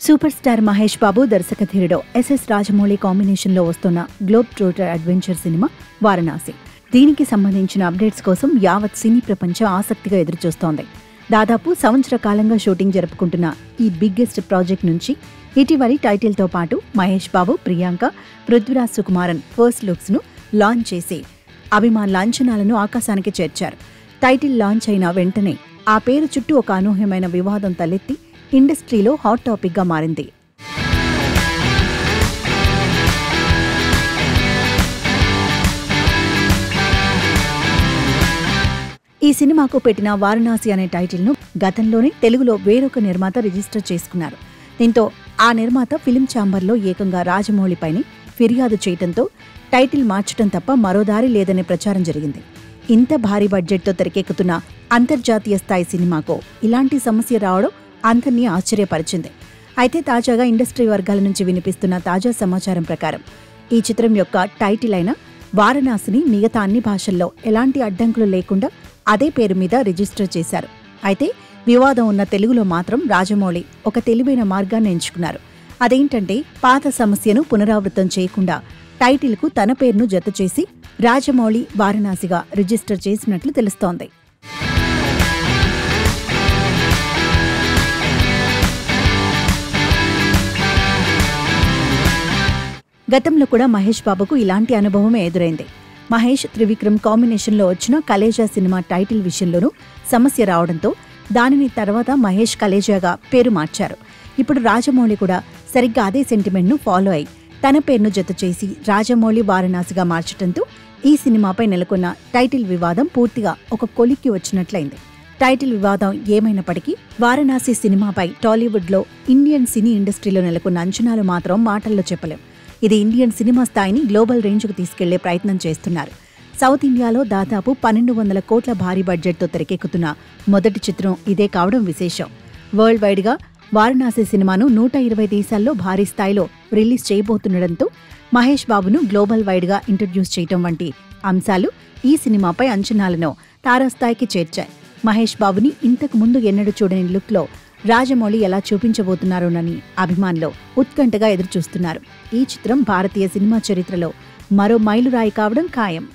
Super star Mahesh Babu దర్శకధీరుడు SS Rajamouli కాంబినేషన్లో వస్తున్న globe trotter adventure cinema Varanasi. దీనికి సంబంధించిన అప్డేట్స్ కోసం యావత్ సినీ ప్రపంచం ఆసక్తిగా ఎదురుచూస్తోంది. దాదాపు సంవత్సర కాలంగా షూటింగ్ జరుపుకుంటున్న ఈ బిగ్గెస్ట్ ప్రాజెక్ట్ నుంచి ఇటీవలి టైటిల్తో పాటు మహేష్ బాబు, ప్రియాంక, పృథ్వీరాజ్ సుకుమారన్ ఫస్ట్ లుక్స్ ను లాంచ్ చేసి అభిమానుల అంచనాలను ఆకాశానికి చేర్చారు. టైటిల్ లాంచ్ అయిన వెంటనే ఆ పేరు చుట్టూ ఒక అనూహ్యమైన వివాదం తలెత్తి ఇండస్ట్రీలో హాట్ టాపిక్ గా మారింది. ఈ సినిమాకు పెట్టిన వారణాసి అనే టైటిల్ ను గతంలోనే తెలుగులో వేరొక నిర్మాత రిజిస్టర్ చేసుకున్నారు. దీంతో ఆ నిర్మాత ఫిలిం ఛాంబర్లో ఏకంగా రాజమౌళిపైనే ఫిర్యాదు చేయడంతో టైటిల్ మార్చడం తప్ప మరో దారి లేదనే ప్రచారం జరిగింది. ఇంత భారీ బడ్జెట్తో తెరకెక్కుతున్న అంతర్జాతీయ స్థాయి సినిమాకు ఇలాంటి సమస్య రావడం అందరినీ ఆశ్చర్యపరిచింది. అయితే తాజాగా ఇండస్ట్రీ వర్గాల నుంచి వినిపిస్తున్న తాజా సమాచారం ప్రకారం ఈ చిత్రం యొక్క టైటిల్ అయిన వారణాసిని మిగతా అన్ని భాషల్లో ఎలాంటి అడ్డంకులు లేకుండా అదే పేరు మీద రిజిస్టర్ చేశారు. అయితే వివాదం ఉన్న తెలుగులో మాత్రం రాజమౌళి ఒక తెలివైన మార్గాన్ని ఎంచుకున్నారు. అదేంటంటే పాత సమస్యను పునరావృతం చేయకుండా టైటిల్కు తన పేరును జతచేసి రాజమౌళి వారణాసిగా రిజిస్టర్ చేసినట్లు తెలుస్తోంది. గతంలో కూడా మహేష్ బాబుకు ఇలాంటి అనుభవమే ఎదురైంది. మహేష్, త్రివిక్రమ్ కాంబినేషన్లో వచ్చిన కలేజా సినిమా టైటిల్ విషయంలోనూ సమస్య రావడంతో దానిని తర్వాత మహేష్ కలేజాగా పేరు మార్చారు. ఇప్పుడు రాజమౌళి కూడా సరిగ్గా అదే సెంటిమెంట్ను ఫాలో అయి తన పేరును జత చేసి రాజమౌళి వారణాసిగా మార్చడంతో ఈ సినిమాపై నెలకొన్న టైటిల్ వివాదం పూర్తిగా ఒక కొలిక్కి వచ్చినట్లయింది. టైటిల్ వివాదం ఏమైనప్పటికీ వారణాసి సినిమాపై టాలీవుడ్లో ఇండియన్ సినీ ఇండస్ట్రీలో నెలకొన్న అంచనాలు మాత్రం మాటల్లో చెప్పలేం. ఇది ఇండియన్ సినిమా స్థాయిని గ్లోబల్ రేంజ్కు తీసుకెళ్లే ప్రయత్నం చేస్తున్నారు. సౌత్ ఇండియాలో దాదాపు 1200 కోట్ల భారీ బడ్జెట్తో తెరకెక్కుతున్న మొదటి చిత్రం ఇదే కావడం విశేషం. వరల్డ్ వైడ్గా వారణాసి సినిమాను 120 దేశాల్లో భారీ స్థాయిలో రిలీజ్ చేయబోతుండటంతో మహేష్ బాబును గ్లోబల్ వైడ్గా ఇంట్రడ్యూస్ చేయటం వంటి అంశాలు ఈ సినిమాపై అంచనాలను తారాస్థాయికి చేర్చాయి. మహేష్ బాబుని ఇంతకు ముందు ఎన్నడూ చూడని లుక్లో రాజమౌళి ఎలా చూపించబోతున్నారోనని అభిమానులు ఉత్కంఠగా ఎదురుచూస్తున్నారు. ఈ చిత్రం భారతీయ సినిమా చరిత్రలో మరో మైలురాయి కావడం ఖాయం.